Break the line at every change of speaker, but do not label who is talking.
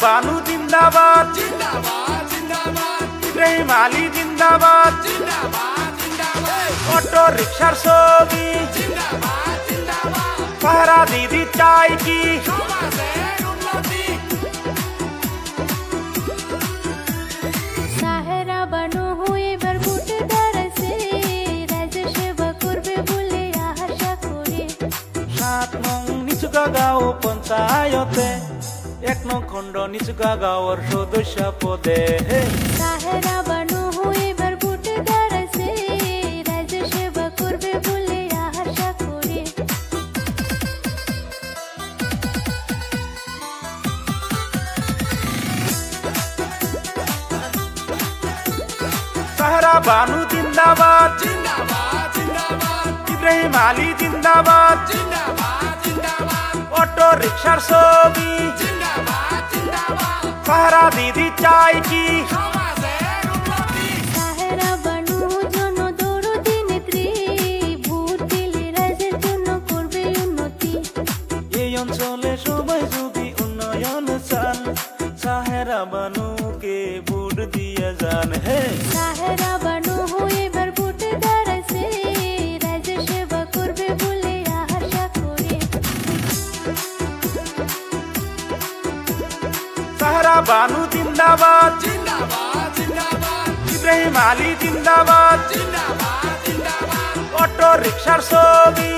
বানু জিন্দাবাদ, ইব্রাহিম আলী জিন্দাবাদ, অটো রিক্সার ছবি পাহারা দিদি চাই কি
সাহেরা বানু এবার ভোটে দাঁড়াইছে, রাজ্য সেবা করবে বলে আশা করে।
৭ নং নিচুকা গাঁও পঞ্চায়েতে ১ নং খণ্ড নিচুকা গাঁৱৰ সদস্য পদে
সাহেরা বানু এবার ভোটে দাঁড়াইছে, রাজ্য সেবা করবে বলে আশা করে।
সাহেরা বানু জিন্দাবাদ, ইব্রাহিম আলী জিন্দাবাদ, অটো রিক্সার ছবি পাহারা দিদি চাই কি
সাহেরা বানু জনদরদি নেত্রী, ভোট দিলে রাজ্যের জন্য করবে উন্নতি।
এই অঞ্চলে সবাই যদি উন্নয়ন চান, সাহেরা বানুকে ভোট দিয়ে যান হে।
সাহেরা বানু এবার ভোটে দাঁড়াইছে, রাজ্য সেবা করবে বলে আশা করে।
সাহেরা বানু জিন্দাবাদ, ইব্রাহিম আলী জিন্দাবাদ, অটো রিক্সার ছবি